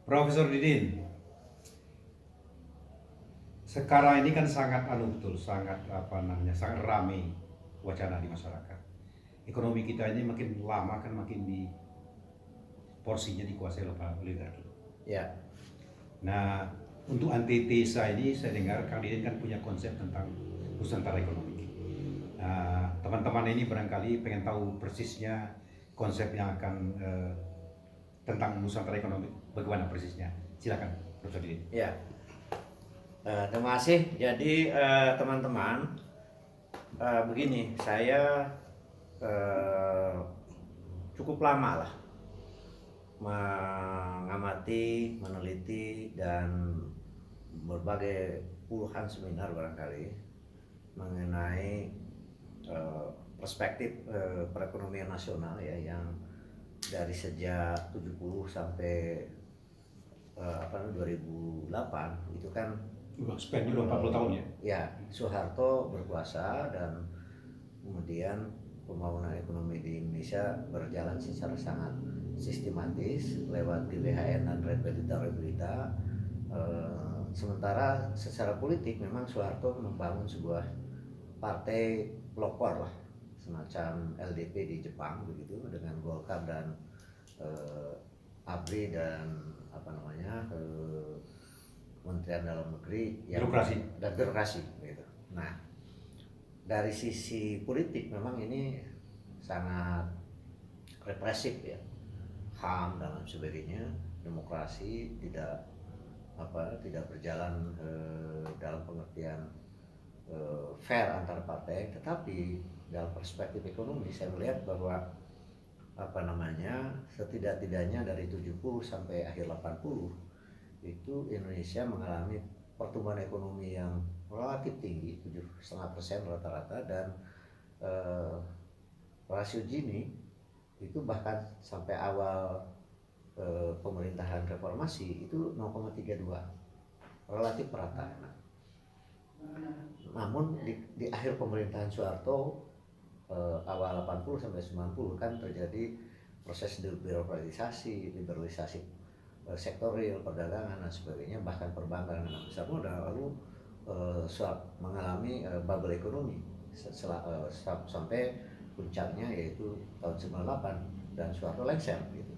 Profesor Didin, sekarang ini kan sangat betul, sangat sangat ramai wacana di masyarakat. Ekonomi kita ini makin lama kan makin di porsinya dikuasai oleh oligarki. Ya, Nah, untuk antitesa ini saya dengar Kang Didin kan punya konsep tentang Nusantara ekonomi. Nah, teman-teman ini barangkali pengen tahu persisnya konsep yang akan tentang Nusantara ekonomi, bagaimana persisnya? Silakan, Profesor Didin. ya. Terima kasih. Jadi teman-teman, begini, saya eh, cukup lama lah mengamati, meneliti dan berbagai puluhan seminar barangkali mengenai perspektif perekonomian nasional ya, yang dari sejak 70 sampai 2008 itu kan Span juga 40 tahun ya? ya, Soeharto berkuasa dan kemudian pembangunan ekonomi di Indonesia berjalan secara sangat sistematis lewat GBHN dan berita-berita. Sementara secara politik memang Soeharto membangun sebuah partai pelopor lah, semacam LDP di Jepang begitu, dengan Golkar dan ABRI dan Kementerian Dalam Negeri yang Birokrasi. dan birokrasi gitu. Nah, dari sisi politik memang ini sangat represif ya, HAM dan lain sebagainya, demokrasi tidak berjalan dalam pengertian fair antar partai. Tetapi dalam perspektif ekonomi saya melihat bahwa setidak-tidaknya dari 70 sampai akhir 80 itu Indonesia mengalami pertumbuhan ekonomi yang relatif tinggi, 7,5% rata-rata, dan rasio Gini itu bahkan sampai awal pemerintahan reformasi itu 0,32, relatif merata. Namun di akhir pemerintahan Soeharto awal 80 sampai 90 kan terjadi proses liberalisasi sektor real, perdagangan dan sebagainya, bahkan perbankan dan besar modal. Lalu mengalami bubble ekonomi sampai puncaknya yaitu tahun 98 dan Soeharto lengser gitu.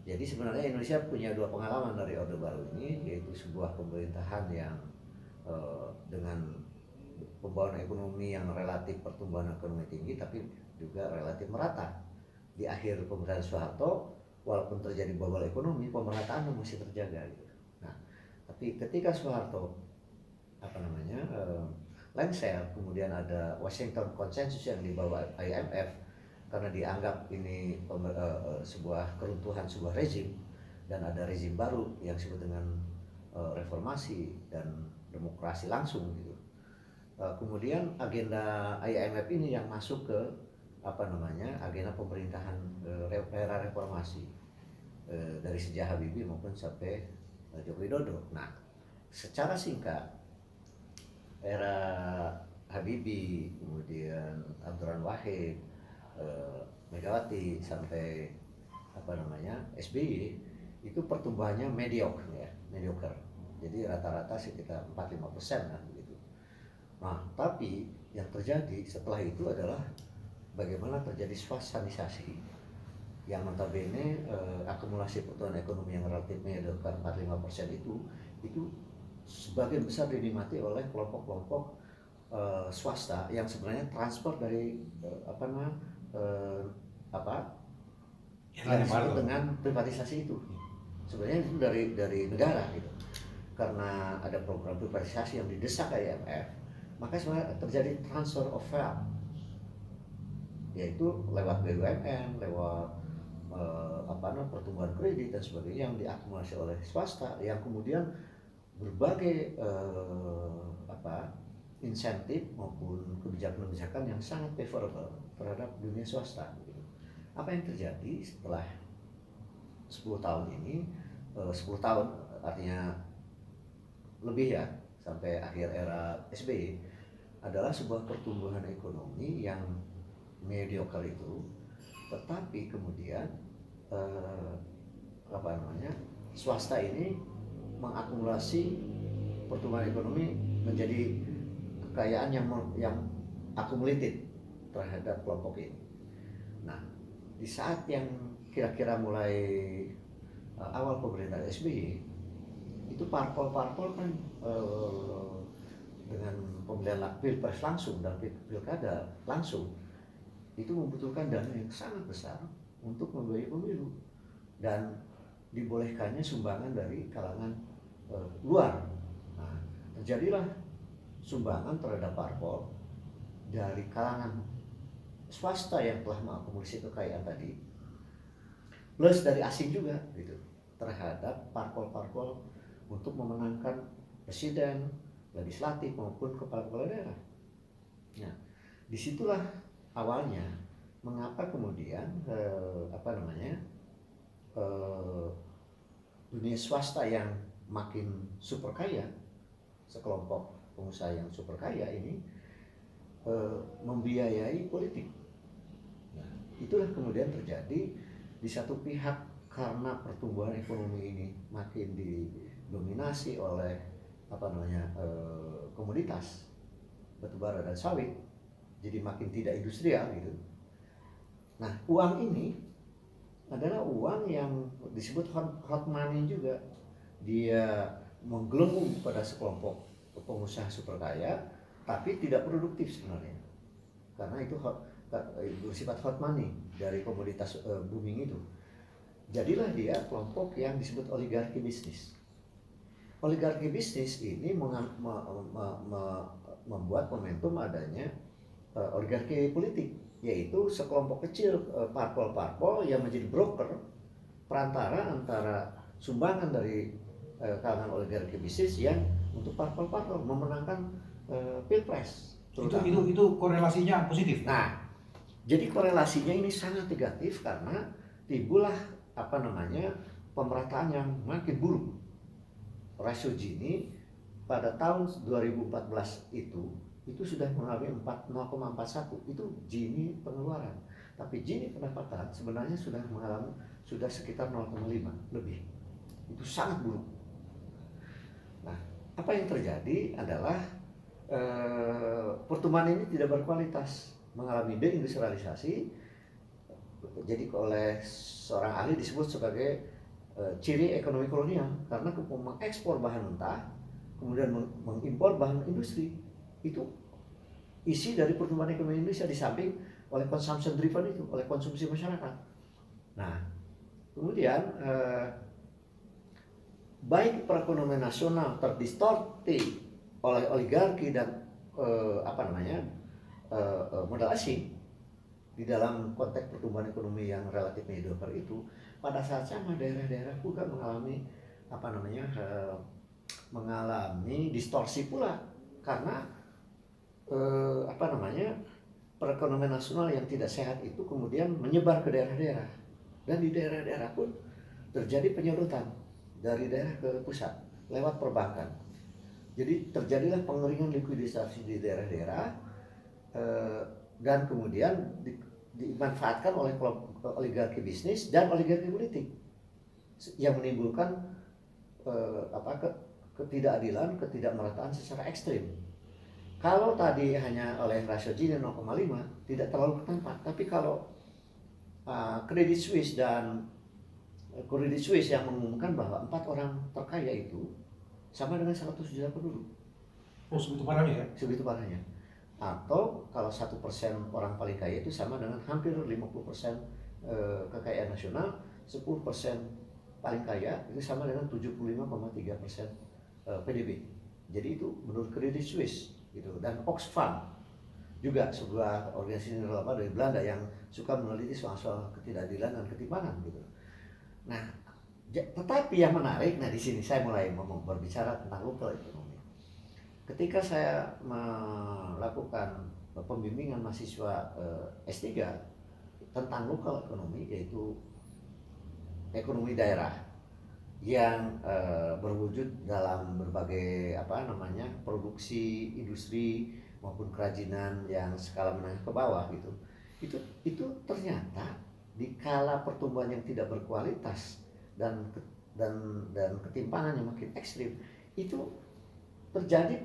Jadi sebenarnya Indonesia punya dua pengalaman dari Orde Baru ini, yaitu sebuah pemerintahan yang dengan pembangunan ekonomi yang relatif pertumbuhan ekonomi tinggi tapi juga relatif merata. Di akhir pemerintahan Soeharto, walaupun terjadi bubble ekonomi, pemerataan masih terjaga gitu. Nah, tapi ketika Soeharto lengser, kemudian ada Washington Consensus yang dibawa IMF karena dianggap ini sebuah keruntuhan sebuah rezim, dan ada rezim baru yang disebut dengan reformasi dan demokrasi langsung gitu. Kemudian agenda IMF ini yang masuk ke agenda pemerintahan era reformasi dari sejak Habibie maupun sampai Joko Widodo. Nah, secara singkat era Habibie, kemudian Abdurrahman Wahid, Megawati sampai SBY itu pertumbuhannya mediocre. Jadi rata-rata sekitar 4-5% lah begitu. Nah, tapi yang terjadi setelah itu adalah bagaimana terjadi swastanisasi yang notabene akumulasi pertumbuhan ekonomi yang relatif mediocre 4-5% itu sebagian besar dinikmati oleh kelompok-kelompok swasta yang sebenarnya transfer dari yang disebut dengan privatisasi itu. Sebenarnya itu dari negara gitu. Karena ada program privatisasi yang didesak IMF, maka sebenarnya terjadi transfer of wealth, yaitu lewat BUMN, lewat pertumbuhan kredit dan sebagainya yang diakumulasi oleh swasta, yang kemudian berbagai insentif maupun kebijakan-kebijakan yang sangat favorable terhadap dunia swasta. Apa yang terjadi setelah 10 tahun ini, 10 tahun artinya lebih ya, sampai akhir era SBY, adalah sebuah pertumbuhan ekonomi yang mediocre itu, tetapi kemudian swasta ini mengakumulasi pertumbuhan ekonomi menjadi kekayaan yang akumulated terhadap kelompok ini. Nah, di saat yang kira-kira mulai awal pemerintahan SBY itu parpol-parpol kan dengan pemilihan pilpres langsung dan pilkada langsung itu membutuhkan dana yang sangat besar untuk membiayai pemilu dan dibolehkannya sumbangan dari kalangan luar. Nah, terjadilah sumbangan terhadap parpol dari kalangan swasta yang telah mengakumulasi kekayaan tadi, plus dari asing juga gitu, terhadap parpol-parpol untuk memenangkan presiden, legislatif maupun kepala-kepala daerah. Nah, disitulah awalnya mengapa kemudian dunia swasta yang makin super kaya, sekelompok pengusaha yang super kaya ini membiayai politik. Nah, itulah kemudian terjadi di satu pihak karena pertumbuhan ekonomi ini makin didominasi oleh komoditas batubara dan sawit, jadi makin tidak industrial gitu. Nah, uang ini adalah uang yang disebut hot money juga. Dia menggelembung pada sekelompok pengusaha super kaya, tapi tidak produktif sebenarnya, karena itu bersifat hot money dari komoditas booming itu. Jadilah dia kelompok yang disebut oligarki bisnis. Oligarki bisnis ini membuat momentum adanya oligarki politik, yaitu sekelompok kecil parpol-parpol yang menjadi broker perantara antara sumbangan dari kalangan oligarki bisnis yang untuk parpol-parpol memenangkan pilpres. Itu korelasinya positif. Nah, jadi korelasinya ini sangat negatif karena timbullah pemerataan yang makin buruk. Rasio Gini pada tahun 2014 itu sudah mengalami 0,41, itu Gini pengeluaran. Tapi Gini pendapatan sebenarnya sudah sekitar 0,5 lebih. Itu sangat buruk. Nah, apa yang terjadi adalah pertumbuhan ini tidak berkualitas, mengalami deindustrialisasi. Jadi oleh seorang ahli disebut sebagai ciri ekonomi kolonial, karena mengekspor bahan mentah kemudian mengimpor bahan industri. Itu isi dari pertumbuhan ekonomi Indonesia, di samping oleh consumption driven itu, oleh konsumsi masyarakat. Nah, kemudian baik perekonomian nasional terdistorti oleh oligarki dan modal asing di dalam konteks pertumbuhan ekonomi yang relatif mediocre itu, pada saat sama daerah-daerah juga mengalami distorsi pula, karena perekonomian nasional yang tidak sehat itu kemudian menyebar ke daerah-daerah, dan di daerah-daerah pun terjadi penyerotan dari daerah ke pusat lewat perbankan. Jadi terjadilah pengeringan likuiditas di daerah-daerah dan kemudian dimanfaatkan oleh kelompok oligarki bisnis dan oligarki politik yang menimbulkan ketidakadilan, ketidakmerataan secara ekstrim. Kalau tadi hanya oleh rasio Gini 0,5 tidak terlalu tampak, tapi kalau Credit Suisse yang mengumumkan bahwa 4 orang terkaya itu sama dengan 100 juta penduduk. Oh, segitu parahnya ya? Segitu parahnya. Atau kalau 1% orang paling kaya itu sama dengan hampir 50% kekayaan nasional, 10% paling kaya itu sama dengan 75,3% PDB. Jadi itu menurut Credit Suisse gitu. Dan Oxfam juga sebuah organisasi nirlaba dari Belanda yang suka meneliti soal ketidakadilan dan ketimpangan gitu. Nah, tetapi yang menarik, di sini saya mulai berbicara tentang local economy. Ketika saya melakukan pembimbingan mahasiswa S3 tentang local economy, yaitu ekonomi daerah yang berwujud dalam berbagai produksi industri maupun kerajinan yang skala menengah ke bawah gitu. Itu ternyata di kala pertumbuhan yang tidak berkualitas dan dan ketimpangan yang makin ekstrim, itu terjadi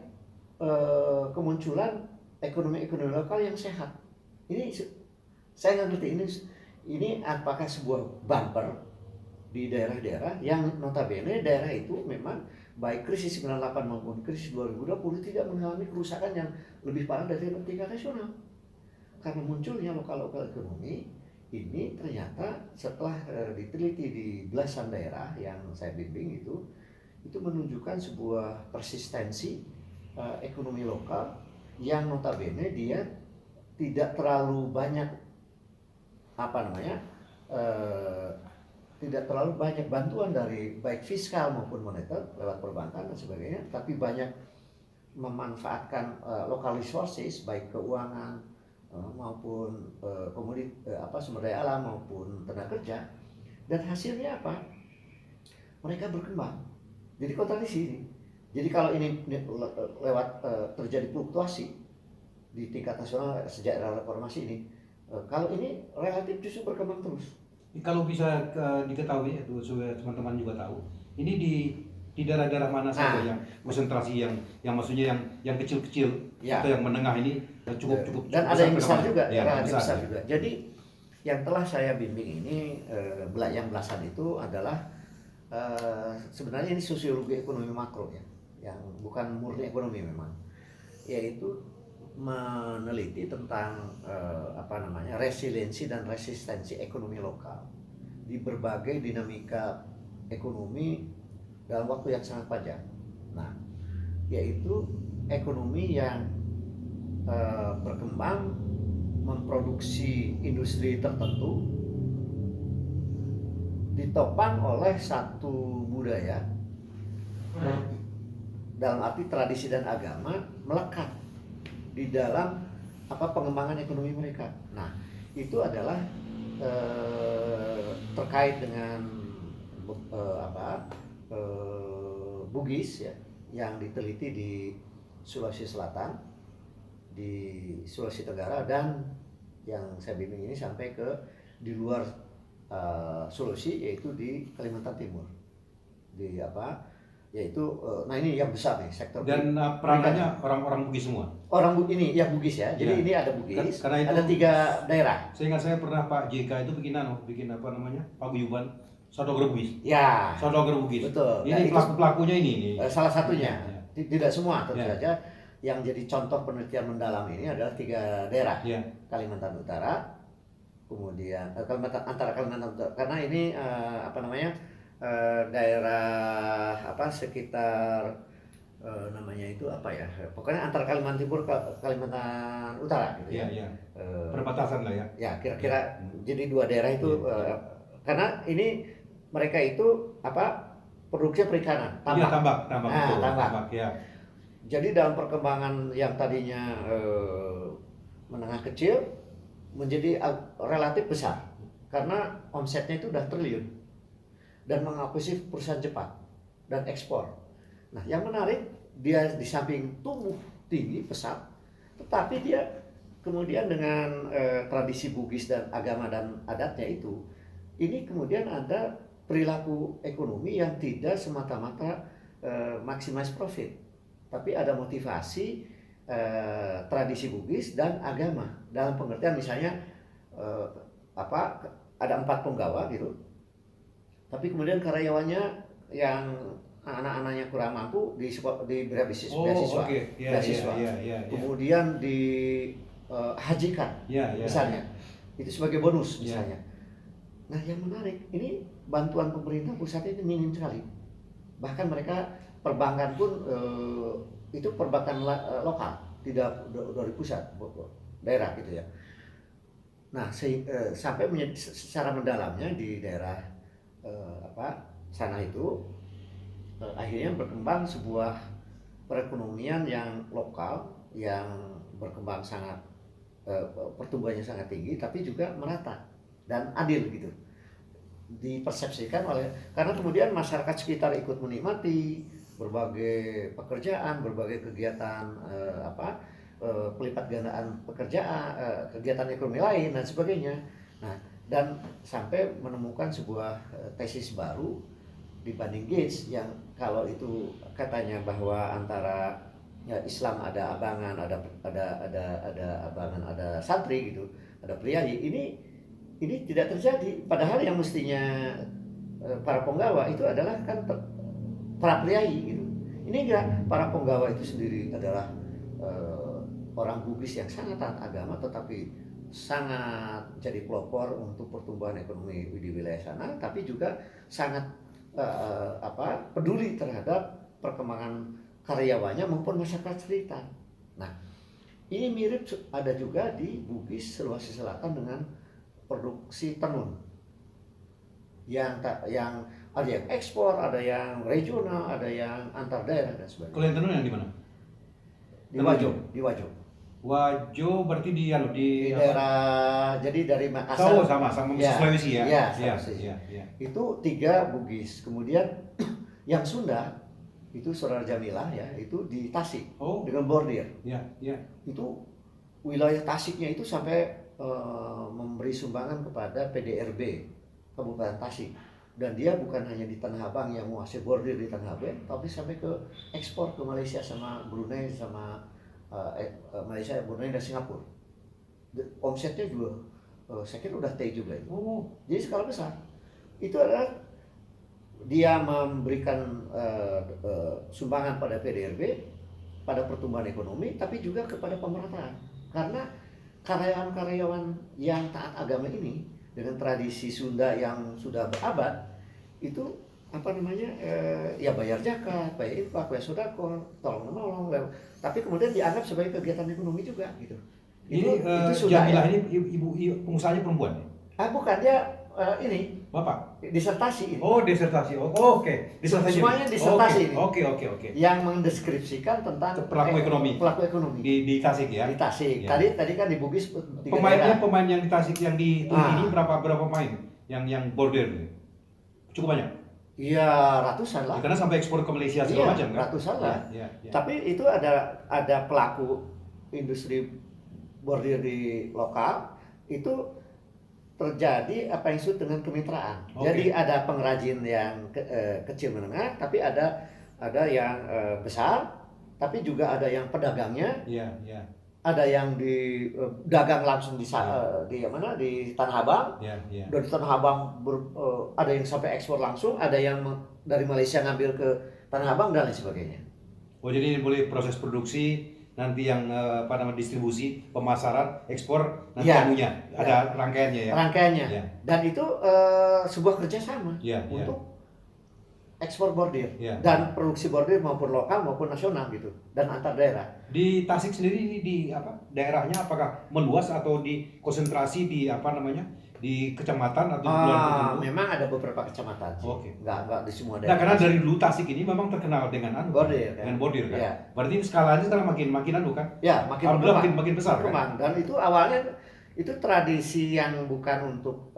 kemunculan ekonomi lokal yang sehat. Ini saya nggak ngerti ini apakah sebuah bumper di daerah-daerah yang notabene daerah itu memang baik krisis 98 maupun krisis 2020 tidak mengalami kerusakan yang lebih parah dari tingkat nasional. Karena munculnya lokal ekonomi ini ternyata setelah diteliti di belasan daerah yang saya bimbing itu menunjukkan sebuah persistensi ekonomi lokal yang notabene dia tidak terlalu banyak tidak terlalu banyak bantuan dari baik fiskal maupun moneter lewat perbankan dan sebagainya, tapi banyak memanfaatkan local resources baik keuangan maupun sumber daya alam maupun tenaga kerja, dan hasilnya apa? Mereka berkembang. Jadi kontradiksi ini. Jadi kalau ini lewat terjadi fluktuasi di tingkat nasional sejak era reformasi ini, kalau ini relatif justru berkembang terus. Kalau bisa diketahui itu supaya teman-teman juga tahu, ini di daerah-daerah mana saja yang konsentrasi yang maksudnya yang kecil-kecil atau yang menengah ini cukup dan ada yang besar juga, relatif besar juga. Jadi yang telah saya bimbing ini yang belasan itu adalah sebenarnya ini sosiologi ekonomi makro ya, yang bukan murni ekonomi memang, yaitu meneliti tentang resiliensi dan resistensi ekonomi lokal di berbagai dinamika ekonomi dalam waktu yang sangat panjang. Nah, yaitu ekonomi yang berkembang memproduksi industri tertentu ditopang oleh satu budaya dalam arti tradisi dan agama melekat di dalam pengembangan ekonomi mereka. Nah, itu adalah terkait dengan Bugis ya, yang diteliti di Sulawesi Selatan, di Sulawesi Tenggara, dan yang saya bimbing ini sampai ke di luar Sulawesi, yaitu di Kalimantan Timur. Nah ini yang besar nih sektor. Dan perangkatnya orang-orang Bugis semua. Ini yang Bugis ya. Jadi ini ada Bugis. Karena itu, ada 3 daerah. Saya pernah Pak JK itu bikin paguyuban Saudagar Bugis. Ya. Saudagar Bugis. Betul. Ini pelakunya ini. Salah satunya. Ya. Tidak semua tentu saja. Yang jadi contoh penelitian mendalam ini adalah 3 daerah. Ya. Kalimantan Utara, kemudian Kalimantan Utara. Karena ini daerah sekitar pokoknya antara Kalimantan Timur ke Kalimantan Utara gitu ya. Perbatasan lah ya. Ya kira-kira jadi 2 daerah itu karena ini mereka itu produksi perikanan, tambak. Tambak ya. Jadi dalam perkembangan yang tadinya menengah kecil menjadi relatif besar karena omsetnya itu udah triliun dan mengakuisisi perusahaan cepat dan ekspor. Nah, yang menarik dia di samping tumbuh tinggi pesat, tetapi dia kemudian dengan tradisi Bugis dan agama dan adatnya ini kemudian ada perilaku ekonomi yang tidak semata-mata maximize profit, tapi ada motivasi tradisi Bugis dan agama dalam pengertian misalnya ada 4 penggawa gitu. Tapi kemudian karyawannya yang anak-anaknya kurang mampu diberi beasiswa, kemudian dihajikan, misalnya, itu sebagai bonus misalnya. Nah, yang menarik ini bantuan pemerintah pusat itu minim sekali. Bahkan mereka perbankan pun itu perbankan lokal, tidak dari pusat, daerah gitu ya. Nah, sampai secara mendalamnya di daerah sana itu akhirnya berkembang sebuah perekonomian yang lokal yang berkembang sangat pertumbuhannya sangat tinggi, tapi juga merata dan adil gitu dipersepsikan karena kemudian masyarakat sekitar ikut menikmati berbagai pekerjaan, berbagai kegiatan pelipat gandaan pekerjaan, kegiatan ekonomi lain dan sebagainya. Nah, dan sampai menemukan sebuah tesis baru dibanding Gates yang kalau itu katanya bahwa antara ya, Islam ada abangan, ada abangan, ada santri gitu, ada priayi. Ini tidak terjadi. Padahal yang mestinya para penggawa itu adalah kan para priayi gitu. Ini enggak, para penggawa itu sendiri adalah orang Bugis yang sangat taat agama, tetapi sangat jadi pelopor untuk pertumbuhan ekonomi di wilayah sana, tapi juga sangat peduli terhadap perkembangan karyawannya maupun masyarakat sekitar. Nah, ini mirip ada juga di Bugis Sulawesi Selatan dengan produksi tenun. Yang ada yang ekspor, ada yang regional, ada yang antar daerah dan sebagainya. Kalau yang tenun yang di mana? Di Wajo, di Wajo. Wajo berarti di daerah, jadi dari Makassar. Oh, sama ya, Sulawesi ya. Ya, Sulawesi. Ya. Itu 3 Bugis. Kemudian yang Sunda itu Saudara Jamilah ya, itu di Tasik dengan bordir. Ya. Itu wilayah Tasiknya itu sampai memberi sumbangan kepada PDRB Kabupaten Tasik. Dan dia bukan hanya di Tanah Abang yang menguasai bordir di Tanah Abang, tapi sampai ke ekspor ke Malaysia sama Brunei sama Malaysia, Brunei dan Singapura. Omsetnya juga saya kira udah T juga itu. Jadi skala besar. Itu adalah dia memberikan sumbangan pada PDRB, pada pertumbuhan ekonomi, tapi juga kepada pemerataan. Karena karyawan-karyawan yang taat agama ini dengan tradisi Sunda yang sudah berabad itu ya bayar zakat, bayar infak, bayar sedekah, tolong menolong, tapi kemudian dianggap sebagai kegiatan ekonomi juga gitu. Ini Jamilah ini ibu pengusahanya perempuan? Bukan, dia ini Bapak? Disertasi ini. Disertasi. Oke. Disertasi. Semuanya disertasi ini. Oke. Yang mendeskripsikan tentang pelaku ekonomi. Di Tasik ya. Di Tasik. Ya. Tadi kan di Bugis pemain yang di Tasik yang di ini berapa pemain yang border? Cukup banyak. Iya, ratusan lah. Karena sampai ekspor ke Malaysia segala macam kan. Ratusan lah. Ya. Tapi itu ada pelaku industri bordir di lokal itu terjadi apa yang disebut dengan kemitraan. Jadi ada pengrajin yang kecil menengah, tapi ada yang besar, tapi juga ada yang pedagangnya. Iya. Ada yang dagang langsung di Tanah Abang. Iya. Dan di Tanah Abang ada yang sampai ekspor langsung, ada yang dari Malaysia ngambil ke Tanah Abang dan lain sebagainya. Jadi boleh proses produksi, nanti yang distribusi, pemasaran, ekspor, nanti anunya ada rangkaiannya ya. Rangkaiannya. Ya. Dan itu sebuah kerjasama untuk ekspor bordir dan produksi bordir maupun lokal maupun nasional gitu dan antar daerah. Di Tasik sendiri di daerahnya apakah meluas atau dikonsentrasi di di kecamatan atau di bulan tertentu? Memang ada beberapa kecamatan sih. Enggak di semua daerah. Nah, karena dari dulu Tasik ini memang terkenal dengan bordir kan. Dengan bordir kan. Ya. Berarti skalanya sekarang makin kan? Ya, makin besar kan. Dan itu awalnya itu tradisi yang bukan untuk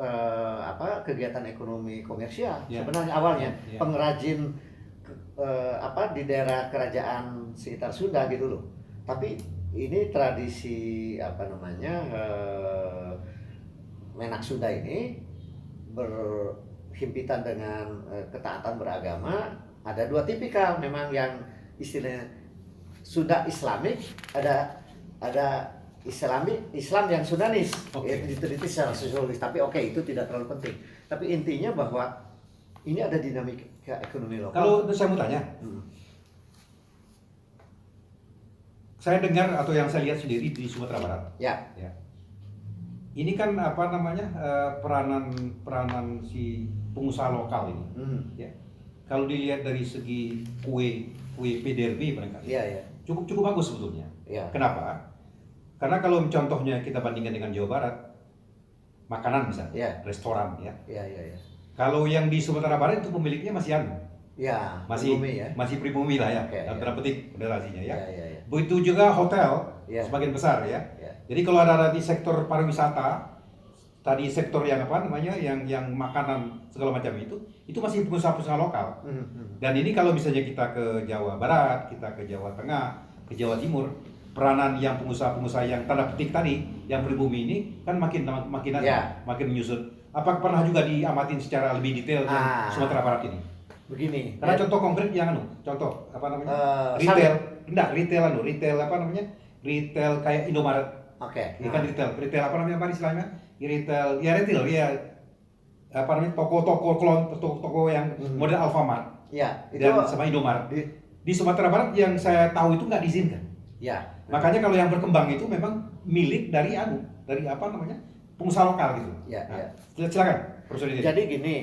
kegiatan ekonomi komersial sebenarnya awalnya. Pengrajin di daerah kerajaan sekitar Sunda gitu loh. Tapi ini tradisi Menak Sunda ini berhimpitan dengan ketaatan beragama. Ada 2 tipikal memang yang istilahnya Sunda Islamik, ada Islam yang Sundanis. Itu secara sosiologis, tapi itu tidak terlalu penting. Tapi intinya bahwa ini ada dinamika ekonomi lokal. Kalau saya mau tanya, saya dengar atau yang saya lihat sendiri di Sumatera Barat. Ya. Ini kan peranan si pengusaha lokal ini. Ya. Kalau dilihat dari segi kue PDRB barangkali. Cukup bagus sebetulnya. Kenapa? Karena kalau contohnya kita bandingkan dengan Jawa Barat, makanan misalnya, restoran ya. Kalau yang di Sumatera Barat itu pemiliknya masih masih pribumi lah ya. Dalam tanda petik federasinya ya. Begitu juga hotel sebagian besar ya. Jadi kalau ada di sektor pariwisata, tadi sektor yang yang makanan segala macam itu masih pengusaha-pengusaha lokal. Dan ini kalau misalnya kita ke Jawa Barat, kita ke Jawa Tengah, ke Jawa Timur, peranan yang pengusaha-pengusaha yang tanda petik tadi, yang pribumi ini kan makin makin menyusut. Apakah pernah juga diamatin secara lebih detail di Sumatera Barat ini? Begini. Karena contoh konkret yang contoh apa namanya? Retail. Retail apa namanya? Retail kayak Indomaret. Oke. Ini kan retail apa namanya apa istilahnya? Retail ya apa namanya? Toko yang model Alfamart. Ya, itu dan sama Indomaret. Di Sumatera Barat yang saya tahu itu nggak diizinkan. Ya. Makanya kalau yang berkembang itu memang milik dari apa namanya? Pengusaha lokal gitu. Ya, nah, ya. Silakan, Profesor Didi. Jadi gini,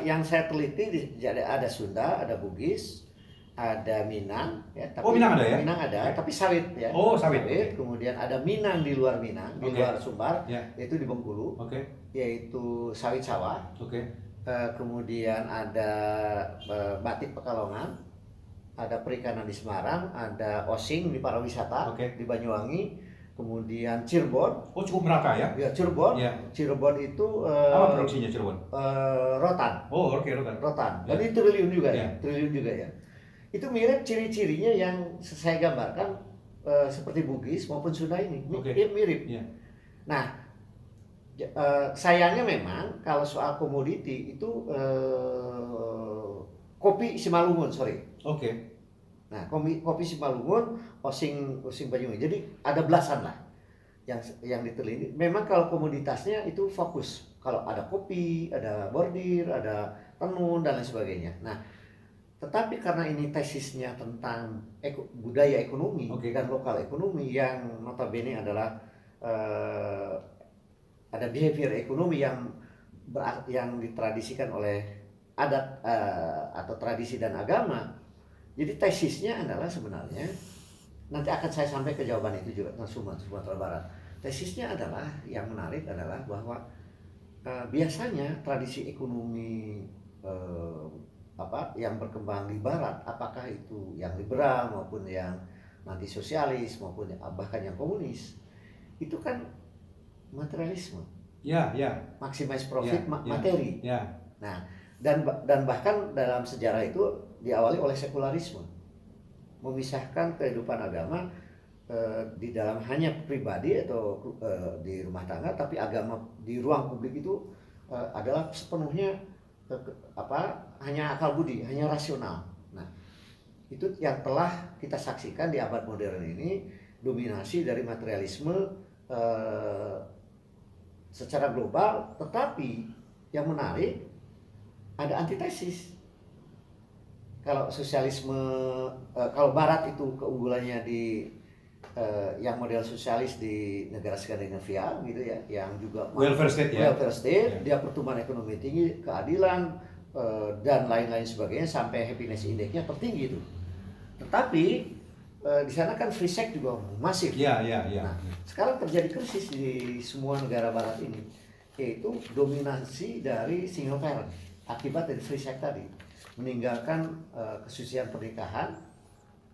yang saya teliti ada Sunda, ada Bugis, ada Minang, ya. Tapi Minang ada ya? Minang ada, tapi sawit ya. Oh, sawit. Okay. Kemudian ada Minang di luar Minang, di luar Sumbar, yaitu di Bengkulu, yaitu sawit sawah. Kemudian ada batik Pekalongan, ada perikanan di Semarang, ada Osing di pariwisata di Banyuwangi. Kemudian Cirebon. Oh, cukup merata ya? Ya, Cirebon. Ya. Cirebon itu apa produksinya Cirebon? Rotan. Oh, oke, rotan. Rotan. Dan itu triliun juga ya. Triliun juga ya. Itu mirip ciri-cirinya yang saya gambarkan seperti Bugis maupun Sunda ini. Mirip. Ya. Nah, sayangnya memang kalau soal komoditi itu kopi Simalungun, sorry. Nah, kopi Simalungun, Osing Banyuwangi. Jadi ada belasan lah yang diteliti. Memang kalau komoditasnya itu fokus. Kalau ada kopi, ada bordir, ada tenun dan lain sebagainya. Nah, tetapi karena ini tesisnya tentang budaya ekonomi dan lokal ekonomi yang notabene adalah ada behavior ekonomi yang ditradisikan oleh adat atau tradisi dan agama. Jadi tesisnya adalah sebenarnya, nanti akan saya sampai ke jawaban itu juga tentang Sumatera Barat. Tesisnya adalah, yang menarik adalah bahwa biasanya tradisi ekonomi yang berkembang di Barat, apakah itu yang liberal maupun yang nanti sosialis maupun bahkan yang komunis, itu kan materialisme. Maximize profit, materi. Nah, dan bahkan dalam sejarah itu diawali oleh sekularisme, memisahkan kehidupan agama di dalam hanya pribadi atau di rumah tangga, tapi agama di ruang publik itu adalah sepenuhnya hanya akal budi, hanya rasional. Nah, itu yang telah kita saksikan di abad modern ini, dominasi dari materialisme secara global. Tetapi yang menarik, ada antitesis. Kalau sosialisme, kalau Barat itu keunggulannya di yang model sosialis di negara Skandinavia gitu ya, yang juga welfare state, dia pertumbuhan ekonomi tinggi, keadilan dan lain-lain sebagainya, sampai happiness index-nya tertinggi itu. Tetapi di sana kan free sex juga masif. Nah, sekarang terjadi krisis di semua negara Barat ini, yaitu dominasi dari single parent akibat dari free sex tadi, meninggalkan kesucian pernikahan,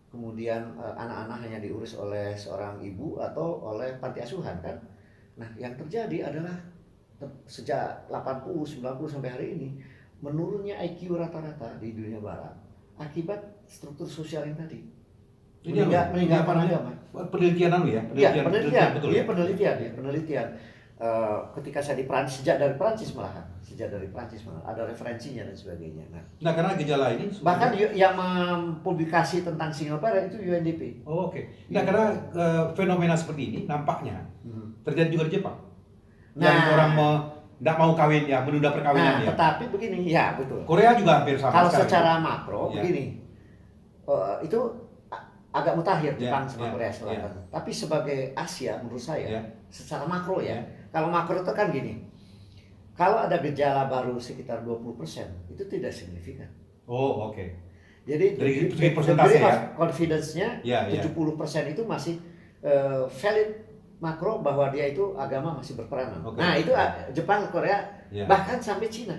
kemudian anak-anak hanya diurus oleh seorang ibu atau oleh panti asuhan kan. Nah, yang terjadi adalah sejak 80, 90 sampai hari ini menurunnya IQ rata-rata di dunia Barat akibat struktur sosial yang tadi. Meninggalkan agama. Penelitian ya? Penelitian. Ketika saya di Prancis, sejak dari Prancis malahan ada referensinya dan sebagainya. Nah, karena gejala ini bahkan yang mempublikasi tentang single parent itu UNDP. Nah, karena fenomena seperti ini nampaknya terjadi juga di Jepang. Yang orang tidak mau kawin ya, menunda perkawinan ya. Tetapi begini, ya betul. Korea juga hampir sama. Kalau secara makro begini, itu agak mutakhir Jepang sama Korea Selatan. Tapi sebagai Asia menurut saya, secara makro kalau makro itu kan gini, kalau ada gejala baru sekitar 20%, itu tidak signifikan. Jadi dari persentase confidence-nya 70% itu masih valid makro, bahwa dia itu agama masih berperanan. Nah, itu Jepang, Korea, bahkan sampai Cina.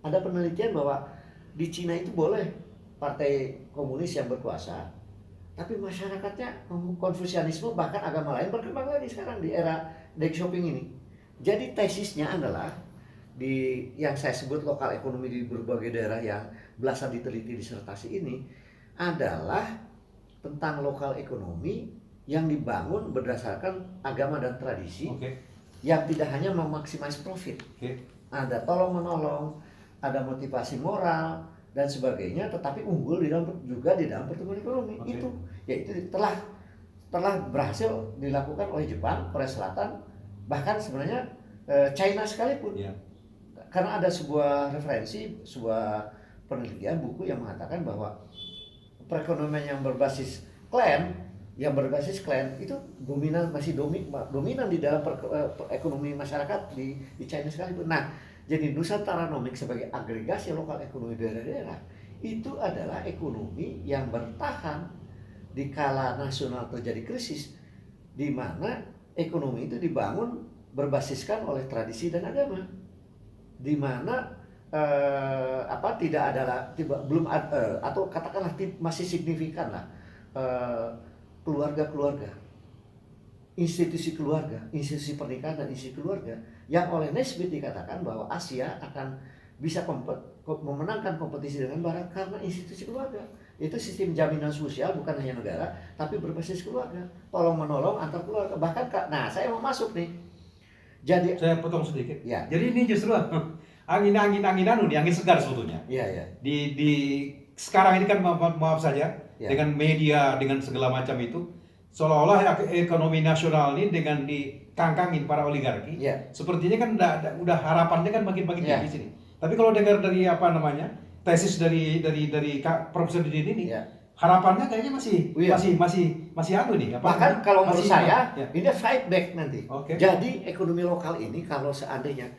Ada penelitian bahwa di Cina itu boleh partai komunis yang berkuasa, tapi masyarakatnya Konfusianisme bahkan agama lain berkembang lagi sekarang di era Deng Xiaoping ini. Jadi tesisnya adalah yang saya sebut lokal ekonomi di berbagai daerah yang belasan diteliti disertasi ini adalah tentang lokal ekonomi yang dibangun berdasarkan agama dan tradisi, yang tidak hanya memaksimasi profit. Ada tolong menolong, ada motivasi moral dan sebagainya, tetapi unggul juga di dalam pertumbuhan ekonomi. Oke. Itu telah berhasil dilakukan oleh Jepang, Korea Selatan, bahkan sebenarnya China sekalipun. Ya. Karena ada sebuah referensi, sebuah penelitian buku yang mengatakan bahwa perekonomian yang berbasis klan itu dominan di dalam ekonomi masyarakat di China sekalipun. Nah, jadi Nusantaronomics sebagai agregasi lokal ekonomi daerah-daerah itu adalah ekonomi yang bertahan di kala nasional terjadi krisis, di mana ekonomi itu dibangun berbasiskan oleh tradisi dan agama, di mana atau katakanlah masih signifikan lah keluarga-keluarga, institusi pernikahan dan institusi keluarga yang oleh Naismith dikatakan bahwa Asia akan bisa memenangkan kompetisi dengan Barat karena institusi keluarga. Itu sistem jaminan sosial bukan hanya negara tapi berbasis keluarga, tolong menolong antar keluarga. Bahkan saya mau masuk nih. Jadi Saya potong sedikit. Ya. Jadi ini justru angin segar sebetulnya. Iya. Di sekarang ini kan maaf saja Ya. dengan media dengan segala macam itu seolah-olah ekonomi nasional ini dengan dikangkangin para oligarki. Ya. Sepertinya kan udah harapannya kan makin Ya. tinggi sini. Tapi kalau dengar dari tesis dari Profesor Didin ini, Ya. harapannya kayaknya Iya. masih nih. Bahkan kalau menurut saya ya. ini fight back nanti. Oke. Jadi ekonomi lokal ini kalau seandainya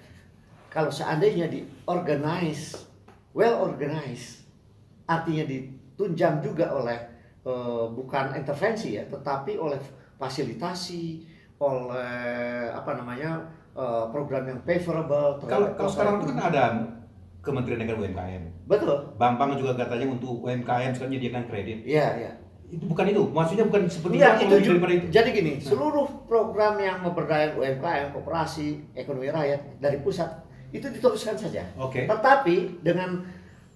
well organized, artinya ditunjang juga oleh bukan intervensi ya, tetapi oleh fasilitasi, oleh program yang favorable. Kalau sekarang itu kan ada Kementerian Negara UMKM. Betul. Bambang juga katanya untuk UMKM sekarang menyediakan kredit. Iya. Itu bukan itu, maksudnya bukan seperti Daripada itu. Jadi gini, seluruh program yang memberdayakan UMKM, koperasi, ekonomi rakyat dari pusat itu diteruskan saja. Oke. Tetapi dengan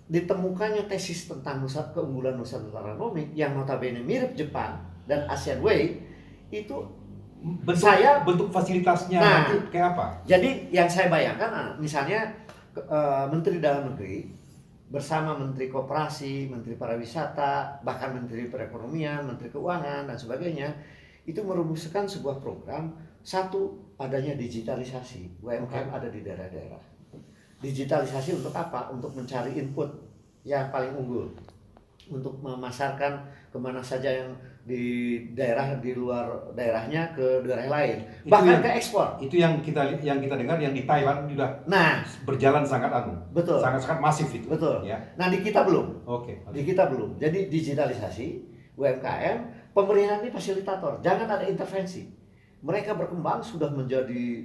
ditemukannya tesis tentang keunggulan Nusantaronomics yang notabene mirip Jepang dan ASEAN Way, itu bentuk fasilitasnya nanti kayak apa? Jadi yang saya bayangkan, misalnya Menteri Dalam Negeri bersama Menteri Koperasi, Menteri Pariwisata, bahkan Menteri Perekonomian, Menteri Keuangan dan sebagainya, itu merumuskan sebuah program. Satu, adanya digitalisasi UMKM ada di daerah-daerah. Digitalisasi untuk apa? Untuk mencari input yang paling unggul, untuk memasarkan kemana saja yang di luar daerahnya ke daerah lain, bahkan ke ekspor. Itu yang kita dengar yang di Thailand sudah berjalan sangat betul, sangat masif itu. Betul. Ya. Nah di kita belum. Oke. Di kita belum. Jadi digitalisasi UMKM, pemerintah ini fasilitator, jangan ada intervensi. Mereka berkembang sudah menjadi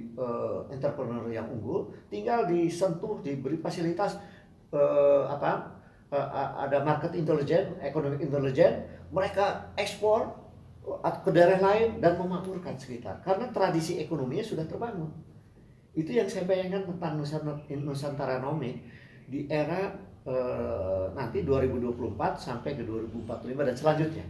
entrepreneur yang unggul, tinggal disentuh, diberi fasilitas ada market intelligence, economic intelligence, mereka ekspor ke daerah lain dan memakmurkan sekitar. Karena tradisi ekonominya sudah terbangun. Itu yang saya bayangkan tentang Nusantaronomics di era nanti 2024 sampai ke 2045 dan selanjutnya.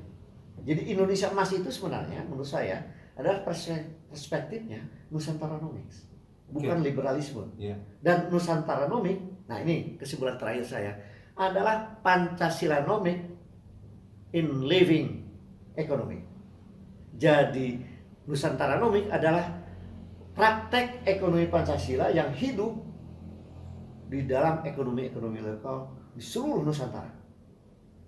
Jadi Indonesia Emas itu sebenarnya menurut saya adalah perspektifnya Nusantaronomics, bukan liberalisme. Yeah. Dan Nusantaronomics, nah ini kesimpulan terakhir saya, adalah Pancasilanomics in living economy. Jadi Nusantaronomics adalah praktek ekonomi Pancasila yang hidup di dalam ekonomi lokal di seluruh Nusantara.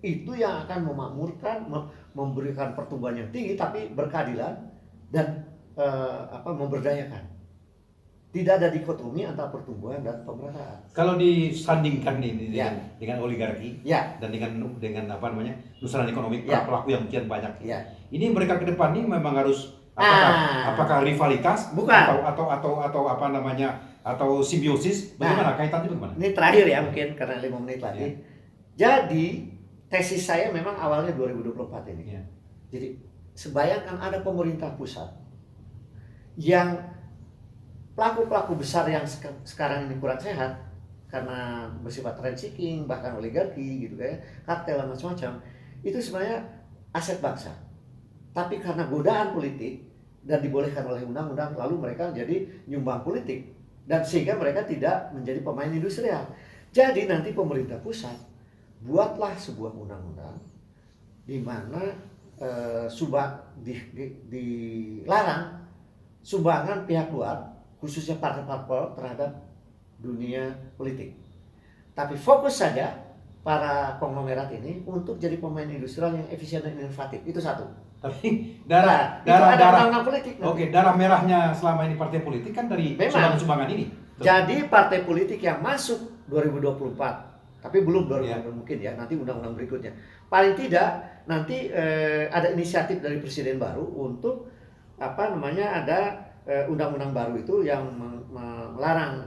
Itu yang akan memakmurkan, memberikan pertumbuhan yang tinggi tapi berkeadilan dan memberdayakan. Tidak ada dikotomi antara pertumbuhan dan pemerataan. Kalau disandingkan ini dengan oligarki dan dengan Nusantaronomics ekonomi pelaku yang kian banyak. Ini mereka ke depan ini memang harus apakah rivalitas bukan atau simbiosis, bagaimana kaitannya bagaimana? Ini terakhir ya mungkin karena 5 menit lagi. Jadi tesis saya memang awalnya 2024 ini. Jadi sebayangkan ada pemerintah pusat yang pelaku-pelaku besar yang sekarang ini kurang sehat karena bersifat rent seeking, bahkan oligarki gitu kayak kartel dan macam-macam, itu sebenarnya aset bangsa. Tapi karena godaan politik dan dibolehkan oleh undang-undang, lalu mereka jadi nyumbang politik dan sehingga mereka tidak menjadi pemain industrial. Jadi nanti pemerintah pusat buatlah sebuah undang-undang di mana dilarang sumbangan pihak luar, khususnya partai-partai terhadap dunia politik. Tapi fokus saja para konglomerat ini untuk jadi pemain industrial yang efisien dan inovatif. Itu satu. Tapi Darah undang-undang politik. Oke, darah merahnya selama ini partai politik kan dari sumbangan ini. Jadi partai politik yang masuk 2024, tapi belum 2024 Ya. mungkin ya, nanti undang-undang berikutnya. Paling tidak nanti ada inisiatif dari presiden baru untuk ada undang-undang baru itu yang melarang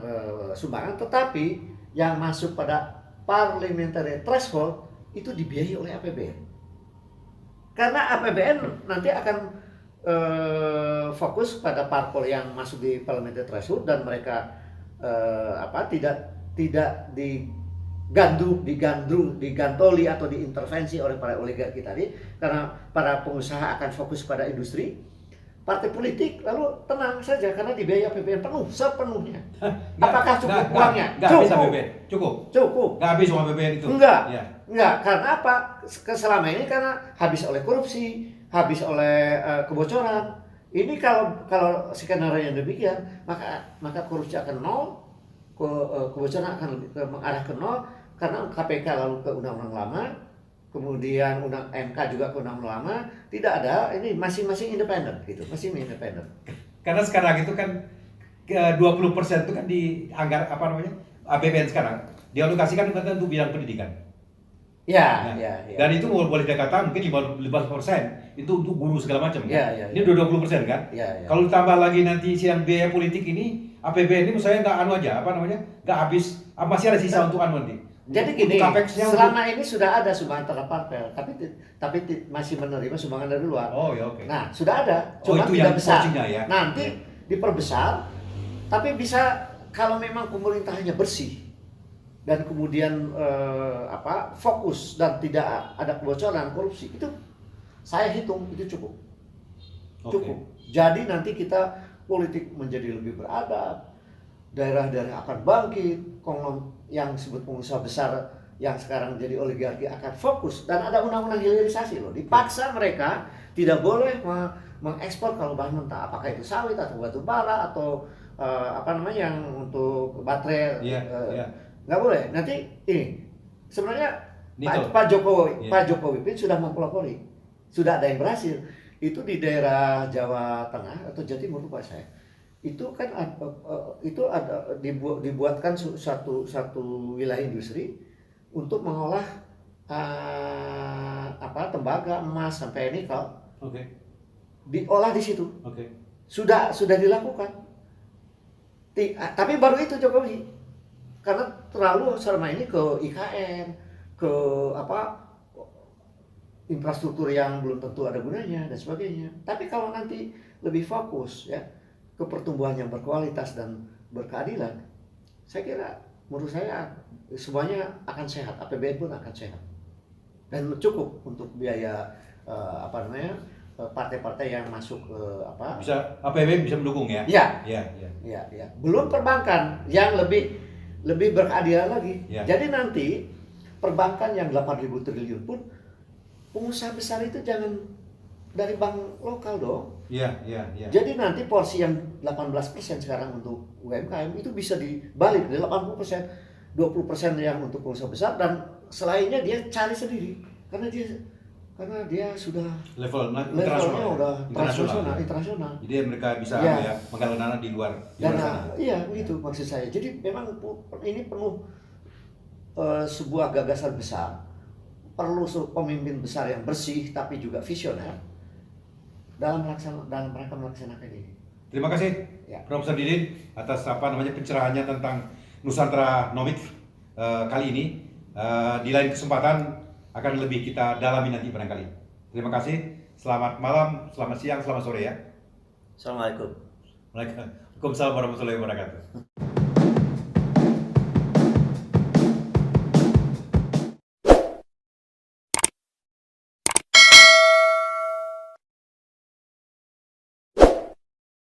sumbangan, tetapi yang masuk pada parliamentary threshold itu dibiayai oleh APBN. Karena APBN nanti akan fokus pada parpol yang masuk di parliamentary threshold dan mereka tidak digantoli atau diintervensi oleh para oligarki tadi, karena para pengusaha akan fokus pada industri. Partai politik lalu tenang saja karena dibiayai APBN penuh sepenuhnya. Apakah cukup uangnya? Cukup. Nggak habis uang APBN itu. Enggak. Ya. Enggak, karena apa? Selama ini karena habis oleh korupsi, habis oleh kebocoran. Ini kalau skenario yang demikian, maka korupsi akan nol, kebocoran akan mengarah ke nol, karena KPK lalu ke undang-undang lama, kemudian MK juga ke undang-undang lama, tidak ada, ini masing-masing independen gitu, masing independen. Karena sekarang itu kan 20% itu kan dianggar APBN sekarang dialokasikan untuk bidang pendidikan. Ya. Dan itu boleh dikatakan mungkin 15% itu untuk guru segala macam kan. Ya. Ini udah 20% kan. Ya. Kalau ditambah lagi nanti yang biaya politik ini, APBN ini menurut saya nggak habis, masih ada sisa untuk nanti. Jadi gini, selama ini sudah ada sumbangan terhadap parpel, tapi masih menerima sumbangan dari luar. Oh ya, oke. Nah, sudah ada, cuma tidak besar. Ya. Nanti diperbesar, tapi bisa kalau memang pemerintahnya bersih dan kemudian fokus dan tidak ada kebocoran, korupsi, itu saya hitung itu cukup. Cukup. Jadi nanti kita politik menjadi lebih beradab, daerah-daerah akan bangkit, yang disebut pengusaha besar yang sekarang jadi oligarki akan fokus, dan ada undang-undang hilirisasi loh. Dipaksa mereka tidak boleh mengekspor kalau bahan mentah, apakah itu sawit atau batu bara atau yang untuk baterai. Nggak boleh. Nanti ini sebenarnya Pak Jokowi sudah mempelopori, sudah ada yang berhasil. Itu di daerah Jawa Tengah atau Jawa Timur lupa saya. Itu kan dibuatkan satu wilayah industri untuk mengolah tembaga, emas sampai nikel. Oke. Diolah di situ. Oke. Sudah dilakukan. Tapi baru itu Jokowi. Karena terlalu selama ini ke IKN, ke infrastruktur yang belum tentu ada gunanya dan sebagainya. Tapi kalau nanti lebih fokus ya ke pertumbuhan yang berkualitas dan berkeadilan, saya kira menurut saya semuanya akan sehat, APBN pun akan sehat dan cukup untuk biaya partai-partai yang masuk ke bisa APBN bisa mendukung ya. Ya. Belum perbankan yang lebih berkeadilan lagi. Ya. Jadi nanti perbankan yang 8.000 triliun pun pengusaha besar itu jangan dari bank lokal dong. Iya. Jadi nanti porsi yang 18% sekarang untuk UMKM itu bisa dibalik dari 80%, 20% yang untuk pengusaha besar, dan selainnya dia cari sendiri karena dia sudah levelnya udah internasional. Jadi mereka bisa menggalang dana di luar sana. Iya, begitu maksud saya. Jadi memang ini penuh sebuah gagasan besar, perlu pemimpin besar yang bersih tapi juga visioner dalam rangka melaksanakan ini. Terima kasih Profesor Didin atas pencerahannya tentang Nusantara Nomics kali ini. Di lain kesempatan akan lebih kita dalami nanti barangkali. Terima kasih. Selamat malam, selamat siang, selamat sore ya. Assalamualaikum. Waalaikumsalam warahmatullahi wabarakatuh.